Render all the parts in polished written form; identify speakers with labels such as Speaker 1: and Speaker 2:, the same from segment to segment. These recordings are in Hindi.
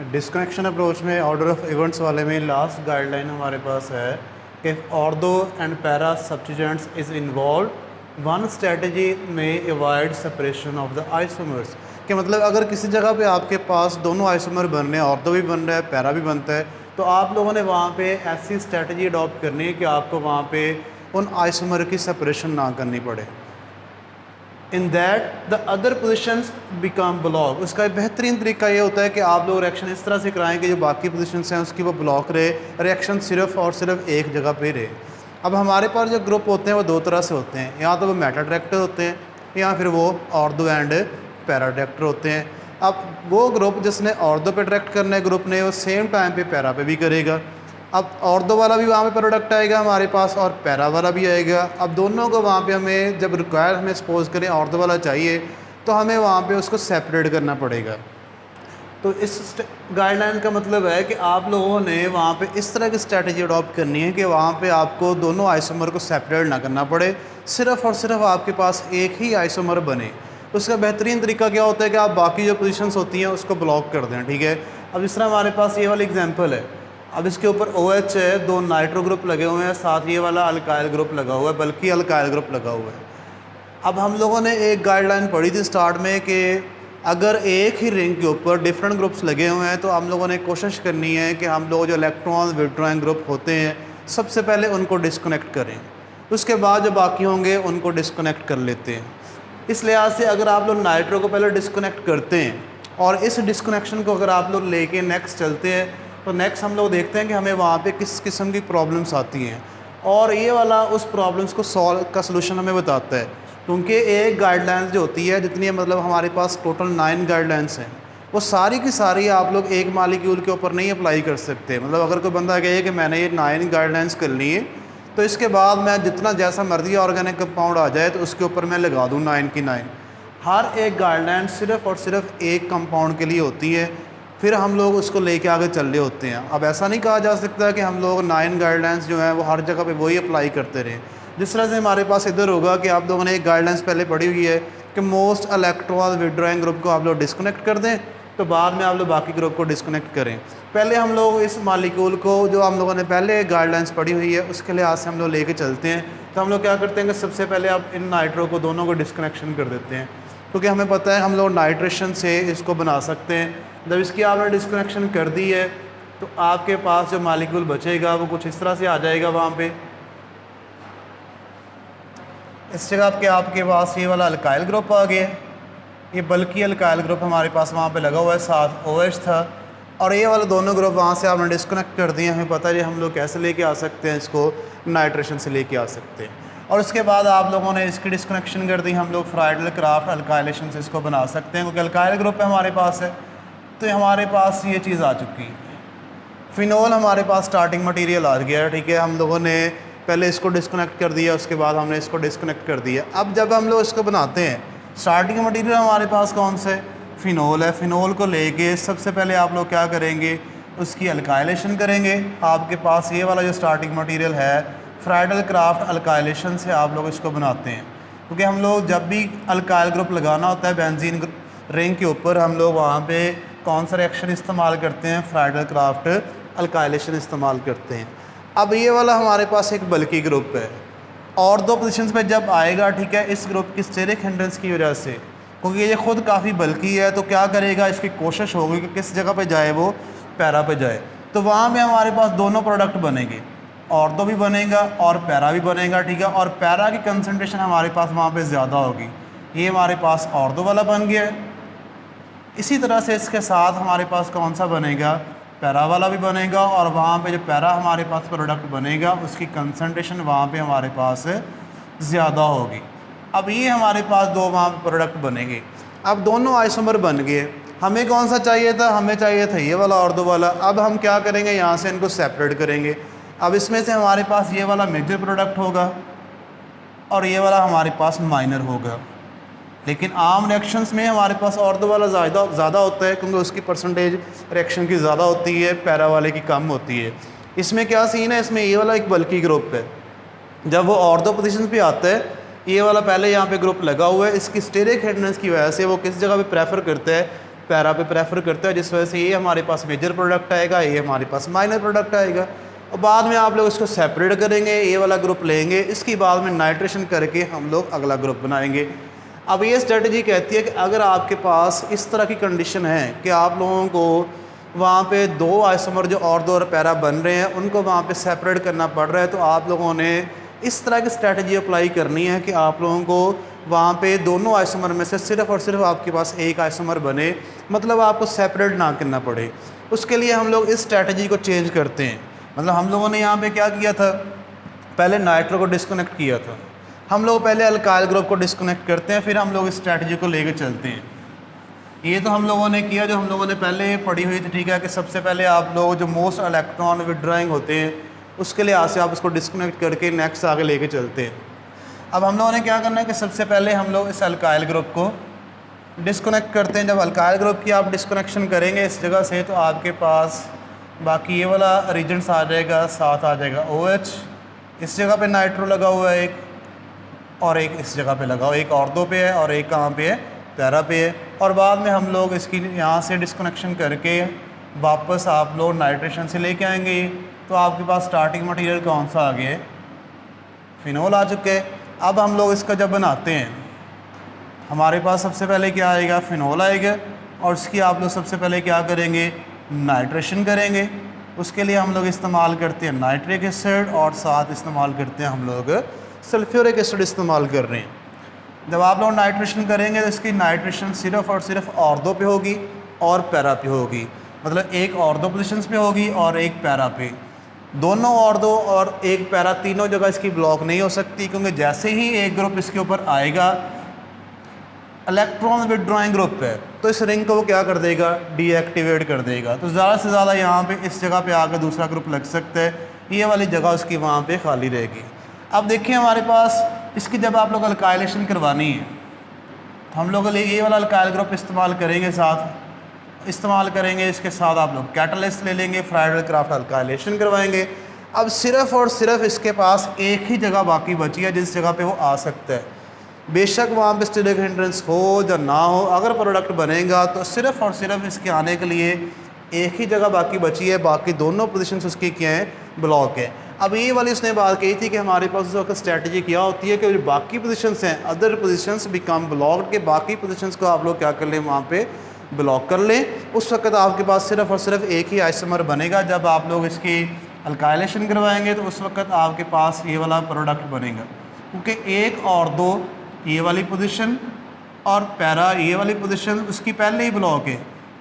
Speaker 1: डिस्कनेक्शन अप्रोच में ऑर्डर ऑफ इवेंट्स वाले में लास्ट गाइडलाइन हमारे पास है कि ortho and para substituents is involve one strategy में avoid separation of the isomers. कि मतलब अगर किसी जगह पे आपके पास दोनों आइसोमर बन रहे हैं, ऑर्थो भी बन रहा है, पैरा भी बनता है, तो आप लोगों ने वहाँ पे ऐसी स्ट्रेटजी अडॉप्ट करनी है कि आपको वहाँ पे उन आइसोमर की सेपरेशन ना करनी पड़े। In that the other positions become block. उसका बेहतरीन तरीका ये होता है कि आप लोग रिएक्शन इस तरह से कराएं कि जो बाकी पोजिशंस हैं उसकी वो ब्लॉक रहे, रिएक्शन सिर्फ और सिर्फ एक जगह पे रहे। अब हमारे पास जो ग्रुप होते हैं वो दो तरह से होते हैं, या तो वो मेटा डायरेक्टर होते हैं या फिर वो ऑर्थो एंड पैरा डायरेक्टर होते हैं। अब वो ग्रुप जिसने ऑर्थो पे डायरेक्ट करना है ग्रुप ने, वो सेम टाइम पे पैरा पे भी करेगा। अब ऑर्थो वाला भी वहाँ पे प्रोडक्ट आएगा हमारे पास और पैरा वाला भी आएगा। अब दोनों को वहाँ पे हमें जब रिक्वायर हमें सपोज करें ऑर्थो वाला चाहिए तो हमें वहाँ पे उसको सेपरेट करना पड़ेगा। तो इस गाइडलाइन का मतलब है कि आप लोगों ने वहाँ पे इस तरह की स्ट्रेटजी अडॉप्ट करनी है कि वहाँ पे आपको दोनों आइसोमर को सेपरेट ना करना पड़े, सिर्फ़ और सिर्फ आपके पास एक ही आइसोमर बने। उसका बेहतरीन तरीका क्या होता है कि आप बाकी जो पोजीशंस होती हैं उसको ब्लॉक कर दें। ठीक है, अब इस तरह हमारे पास ये वाला एग्जांपल है। अब इसके ऊपर OH है, दो नाइट्रो ग्रुप लगे हुए हैं, साथ ये वाला अल्काइल ग्रुप लगा हुआ है, बल्कि अल्काइल ग्रुप लगा हुआ है। अब हम लोगों ने एक गाइडलाइन पढ़ी थी स्टार्ट में कि अगर एक ही रिंग के ऊपर डिफरेंट ग्रुप्स लगे हुए हैं तो हम लोगों ने कोशिश करनी है कि हम लोग जो इलेक्ट्रॉन विड्रॉइंग ग्रुप होते हैं सबसे पहले उनको डिस्कनेक्ट करें, उसके बाद जो बाकी होंगे उनको डिस्कनेक्ट कर लेते हैं। इस लिहाज से अगर आप लोग नाइट्रो को पहले डिस्कनेक्ट करते हैं और इस डिस्कनेक्शन को अगर आप लोग लेके नेक्स्ट चलते हैं तो नेक्स्ट हम लोग देखते हैं कि हमें वहाँ पे किस किस्म की प्रॉब्लम्स आती हैं, और ये वाला उस प्रॉब्लम्स को सॉल्व का सलूशन हमें बताता है। क्योंकि एक गाइडलाइंस जो होती है, जितनी मतलब हमारे पास टोटल 9 गाइडलाइंस हैं, वो सारी की सारी आप लोग एक मालिक्यूल के ऊपर नहीं अप्लाई कर सकते। मतलब अगर कोई बंदा कहे कि मैंने ये 9 गाइडलाइंस कर ली है तो इसके बाद मैं जितना जैसा मर्जी ऑर्गेनिक कंपाउंड आ जाए तो उसके ऊपर मैं लगा दूँ 9 की 9। हर एक गाइडलाइन सिर्फ़ और सिर्फ एक कंपाउंड के लिए होती है, फिर हम लोग उसको लेके आगे चल रहे होते हैं। अब ऐसा नहीं कहा जा सकता कि हम लोग 9 गाइडलाइंस जो हैं वो हर जगह पे वही अप्लाई करते रहें। जिस तरह से हमारे पास इधर होगा कि आप लोगों ने एक गाइडलाइंस पहले पढ़ी हुई है कि मोस्ट इलेक्ट्रॉन विड्रॉइंग ग्रुप को आप लोग डिस्कनेक्ट कर दें, तो बाद में आप लोग बाकी ग्रुप को डिस्कनेक्ट करें। पहले हम लोग इस मालिक्यूल को जो हम लोगों ने पहले गाइडलाइंस पढ़ी हुई है उसके लिहाज से हम लोग लेके चलते हैं। तो हम लोग क्या करते हैं कि सबसे पहले आप इन नाइट्रो को दोनों को डिस्कनेक्शन कर देते हैं, क्योंकि हमें पता है हम लोग नाइट्रेशन से इसको बना सकते हैं। जब इसकी आपने डिस्कनेक्शन कर दी है तो आपके पास जो मालिक्यूल बचेगा वो कुछ इस तरह से आ जाएगा। वहाँ पे इस जगह पे आपके पास ये वाला अल्काइल ग्रुप आ गया, ये बल्कि अल्काइल ग्रुप हमारे पास वहाँ पे लगा हुआ है, साथ OH था, और ये वाले दोनों ग्रुप वहाँ से आपने डिस्कनेक्ट कर दिए। हमें पता है हम लोग कैसे लेके आ सकते हैं, इसको नाइट्रेशन से लेके आ सकते हैं। और उसके बाद आप लोगों ने इसकी डिस्कनेक्शन कर दी, हम लोग फ्राइडल क्राफ्ट अल्काइलेशन से इसको बना सकते हैं, क्योंकि अल्काइल ग्रुप हमारे पास है। तो हमारे पास ये चीज़ आ चुकी है। फिनोल हमारे पास स्टार्टिंग मटेरियल आ गया है। ठीक है, हम लोगों ने पहले इसको डिस्कनेक्ट कर दिया, उसके बाद हमने इसको डिस्कनेक्ट कर दिया। अब जब हम लोग इसको बनाते हैं, स्टार्टिंग मटेरियल हमारे पास कौन सा है? फिनोल है। फिनोल को लेके सबसे पहले आप लोग क्या करेंगे, उसकी अल्काइलेशन करेंगे। आपके पास ये वाला जो स्टार्टिंग मटेरियल है फ्राइडल क्राफ्ट अल्काइलेशन से आप लोग इसको बनाते हैं, क्योंकि हम लोग जब भी अल्काइल ग्रुप लगाना होता है बेंजीन रिंग के ऊपर, हम लोग वहाँ पे कौन सा रिएक्शन इस्तेमाल करते हैं? फ्राइडल क्राफ्ट अल्काइलेशन इस्तेमाल करते हैं। अब ये वाला हमारे पास एक बल्कि ग्रुप है, और दो पोजीशंस पे जब आएगा, ठीक है, इस ग्रुप की स्टेरिक हिंड्रेंस की वजह से, क्योंकि ये खुद काफ़ी बल्कि है, तो क्या करेगा, इसकी कोशिश होगी कि किस जगह पे जाए, वो पैरा पे जाए। तो वहाँ पे हमारे पास दोनों प्रोडक्ट बनेंगे, ऑर्थो भी बनेगा और पैरा भी बनेगा। ठीक है, और पैरा की कंसनट्रेशन हमारे पास वहाँ पे ज़्यादा होगी। ये हमारे पास ऑर्थो वाला बन गया है। इसी तरह से इसके साथ हमारे पास कौन सा बनेगा? पैरा वाला भी बनेगा, और वहाँ पे जो पैरा हमारे पास प्रोडक्ट बनेगा उसकी कंसनट्रेशन वहाँ पे हमारे पास ज़्यादा होगी। अब ये हमारे पास दो वहाँ पे प्रोडक्ट बनेंगे। अब दोनों आइसोमर बन गए। हमें कौन सा चाहिए था? हमें चाहिए था ये वाला ऑर्थो वाला। अब हम क्या करेंगे, यहाँ से इनको सेपरेट करेंगे। अब इसमें से हमारे पास ये वाला मेजर प्रोडक्ट होगा और ये वाला हमारे पास माइनर होगा। लेकिन आम रिएक्शंस में हमारे पास ऑर्थो वाला ज़्यादा होता है, क्योंकि उसकी परसेंटेज रिएक्शन की ज़्यादा होती है, पैरा वाले की कम होती है। इसमें क्या सीन है, इसमें ये वाला एक बल्कि ग्रुप है। जब वो ऑर्थो पोजीशन पे आता है, ये वाला पहले यहाँ पे ग्रुप लगा हुआ है, इसकी स्टेरिक हिंड्रेंस की वजह से वो किस जगह पे प्रेफर करता है? पैरा पे प्रेफर करता है, जिस वजह से ये हमारे पास मेजर प्रोडक्ट आएगा, ये हमारे पास माइनर प्रोडक्ट आएगा। और बाद में आप लोग इसको सेपरेट करेंगे, ये वाला ग्रुप लेंगे, इसकी बाद में नाइट्रेशन करके हम लोग अगला ग्रुप बनाएंगे। अब ये स्ट्रेटजी कहती है कि अगर आपके पास इस तरह की कंडीशन है कि आप लोगों को वहाँ पे दो आइसोमर जो ऑर्थो और पैरा बन रहे हैं उनको वहाँ पे सेपरेट करना पड़ रहा है, तो आप लोगों ने इस तरह की स्ट्रेटजी अप्लाई करनी है कि आप लोगों को वहाँ पे दोनों आइसोमर में से सिर्फ़ और सिर्फ आपके पास एक आइसोमर बने, मतलब आपको सेपरेट ना करना पड़े। उसके लिए हम लोग इस स्ट्रेटजी को चेंज करते हैं। मतलब हम लोगों ने यहाँ पे क्या किया था, पहले नाइट्रो को डिस्कनेक्ट किया था, हम लोग पहले अल्काइल ग्रुप को डिस्कनेक्ट करते हैं, फिर हम लोग इस स्ट्रेटजी को लेकर चलते हैं। ये तो हम लोगों ने किया जो हम लोगों ने पहले पढ़ी हुई थी, ठीक है, कि सबसे पहले आप लोग जो मोस्ट इलेक्ट्रॉन विड्रॉइंग होते हैं उसके लिए से आप उसको डिस्कनेक्ट करके नेक्स्ट आगे लेके चलते हैं। अब हम लोगों ने क्या करना है कि सबसे पहले हम लोग इस अल्काइल ग्रुप को डिस्कनेक्ट करते हैं। जब अल्काइल ग्रुप की आप डिस्कनेक्शन करेंगे इस जगह से, तो आपके पास बाकी ये वाला रीजन्स आ जाएगा, साथ आ जाएगा OH, इस जगह पे नाइट्रो लगा हुआ है एक, और एक इस जगह पे लगा हुआ, एक ऑर्थो पे है और एक कहाँ पे है, पैरा पे है। और बाद में हम लोग इसकी यहाँ से डिस्कनेक्शन करके वापस आप लोग नाइट्रेशन से लेके आएंगे, तो आपके पास स्टार्टिंग मटेरियल कौन सा आ गया है, फिनोल आ चुके हैं। अब हम लोग इसका जब बनाते हैं हमारे पास सबसे पहले क्या आएगा, फिनोल आएगा, और इसकी आप लोग सबसे पहले क्या करेंगे, नाइट्रेशन करेंगे। उसके लिए हम लोग इस्तेमाल करते हैं नाइट्रिक एसिड, और साथ इस्तेमाल करते हैं हम लोग सल्फ्यूरिक एसिड इस्तेमाल कर रहे हैं। जब आप लोग नाइट्रेशन करेंगे तो इसकी नाइट्रेशन सिर्फ और सिर्फ ऑर्थो पे होगी और पैरा पे होगी, मतलब एक ऑर्थो पोजिशन पे होगी और एक पैरा पे। दोनों ऑर्थो और एक पैरा तीनों जगह इसकी ब्लॉक नहीं हो सकती, क्योंकि जैसे ही एक ग्रुप इसके ऊपर आएगा इलेक्ट्रॉन विड्रॉइंग ग्रुप है, तो इस रिंग को वो क्या कर देगा, डीएक्टिवेट कर देगा। तो ज़्यादा से ज़्यादा यहाँ पे इस जगह पे आकर दूसरा ग्रुप लग सकता है, ये वाली जगह उसकी वहाँ पे खाली रहेगी। अब देखिए हमारे पास इसकी जब आप लोग अल्काइलेशन करवानी है, तो हम लोग ये वाला अल्काइल ग्रुप इस्तेमाल करेंगे, साथ इस्तेमाल करेंगे, इसके साथ आप लोग कैटलिस्ट ले लेंगे, फ्राइडल क्राफ्ट अल्काइलेशन करवाएंगे। अब सिर्फ़ और सिर्फ इसके पास एक ही जगह बाकी बची है जिस जगह पे वो आ सकता है, बेशक वहाँ पे स्टेरिक हिंड्रेंस हो या ना हो, अगर प्रोडक्ट बनेगा तो सिर्फ़ और सिर्फ इसके आने के लिए एक ही जगह बाकी बची है, बाकी दोनों पोजीशंस उसकी क्या हैं, ब्लॉक है। अब ये वाली उसने बात कही थी कि हमारे पास उस वक्त स्ट्रैटेजी क्या होती है कि जो बाकी पोजीशंस हैं, अदर पोजीशंस बिकम ब्लॉक्ड, के बाकी पोजीशंस को आप लोग क्या कर लें, वहाँ पे ब्लॉक कर लें। उस वक्त आपके पास सिर्फ़ और सिर्फ एक ही आइसोमर बनेगा। जब आप लोग इसकी अल्काइलेशन करवाएंगे तो उस वक्त आपके पास ये वाला प्रोडक्ट बनेगा, क्योंकि एक और दो ये वाली पोजीशन और पैरा ये वाली पोजीशन उसकी पहले ही ब्लॉक है,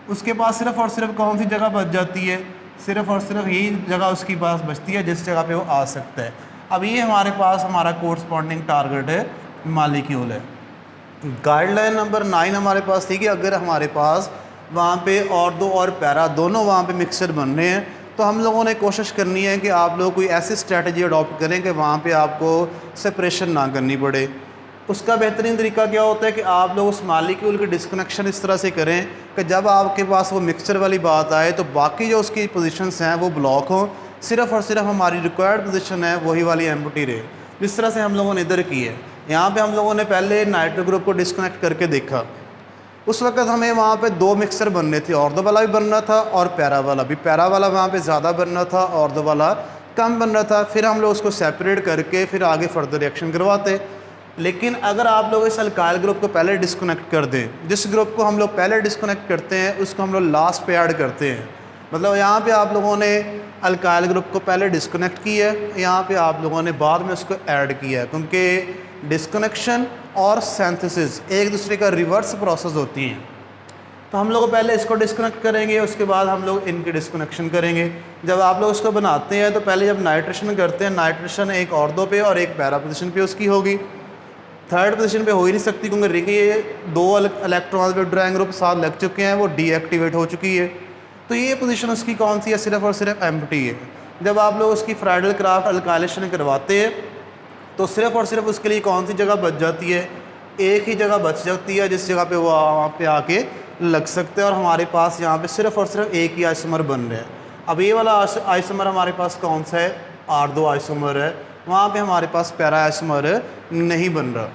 Speaker 1: उसके पास सिर्फ़ और सिर्फ कौन सी जगह बच जाती है, सिर्फ़ और सिर्फ यही जगह उसके पास बचती है जिस जगह पे वो आ सकता है। अब ये हमारे पास हमारा कोरस्पॉन्डिंग टारगेट है, मालिक्यूल है। गाइडलाइन नंबर 9 हमारे पास थी कि अगर हमारे पास वहाँ पे ऑर्थो और पैरा दोनों वहाँ पे मिक्सर बन रहे हैं, तो हम लोगों ने कोशिश करनी है कि आप लोग कोई ऐसी स्ट्रैटेजी अडॉप्ट करें कि वहाँ पे आपको सेपरेशन ना करनी पड़े। उसका बेहतरीन तरीका क्या होता है कि आप लोग उस मालिक्यूल की डिस्कनेक्शन इस तरह से करें कि जब आपके पास वो मिक्सचर वाली बात आए तो बाकी जो उसकी पोजीशंस हैं वो ब्लॉक हों, सिर्फ़ और सिर्फ हमारी रिक्वायर्ड पोजीशन है वही वाली एम्प्टी रहे, जिस तरह से हम लोगों ने इधर की है। यहाँ पे हम लोगों ने पहले नाइट्रो ग्रुप को डिस्कनेक्ट करके देखा, उस वक्त हमें वहाँ पे दो मिक्सर बनने थे, ऑर्थो वाला भी बनना था और पैरा वाला भी। पैरा वाला वहाँ पे ज़्यादा बनना था, ऑर्थो वाला कम बन रहा था। फिर हम लोग उसको सेपरेट करके फिर आगे फर्दर रिएक्शन करवाते। लेकिन अगर आप लोग इस अल्काइल ग्रुप को पहले डिस्कनेक्ट कर दें, जिस ग्रुप को हम लोग पहले डिस्कनेक्ट करते हैं उसको हम लोग लास्ट पे ऐड करते हैं, मतलब यहाँ पे आप लोगों ने अल्काइल ग्रुप को पहले डिस्कनेक्ट किया है, यहाँ पे आप लोगों ने बाद में उसको ऐड किया है, क्योंकि डिस्कनेक्शन और सिंथेसिस एक दूसरे का रिवर्स प्रोसेस होती हैं। तो हम लोग पहले इसको डिस्कनेक्ट करेंगे, उसके बाद हम लोग इनकी डिस्कनेक्शन करेंगे। जब आप लोग उसको बनाते हैं तो पहले जब नाइट्रेशन करते हैं, नाइट्रेशन एक ऑर्थो पे और एक पैरा पोजिशन पे उसकी होगी, थर्ड पोजीशन पे हो ही नहीं सकती, क्योंकि देखिए ये दो इलेक्ट्रॉन पे ड्राइंग ग्रुप साथ लग चुके हैं, वो डीएक्टिवेट हो चुकी है। तो ये पोजीशन उसकी कौन सी है, सिर्फ और सिर्फ एम्प्टी है। जब आप लोग उसकी फ्राइडल क्राफ्ट अल्काइलेशन करवाते हैं तो सिर्फ और सिर्फ उसके लिए कौन सी जगह बच जाती है, एक ही जगह बच जाती है जिस जगह पे वो वहाँ पे आके लग सकते हैं, और हमारे पास यहाँ पे सिर्फ और सिर्फ एक ही आइसोमर बन रहा है। अब ये वाला आइसोमर हमारे पास कौन सा है, R2 आइसोमर है, वहाँ पे हमारे पास पैरा आइसोमर नहीं बन रहा।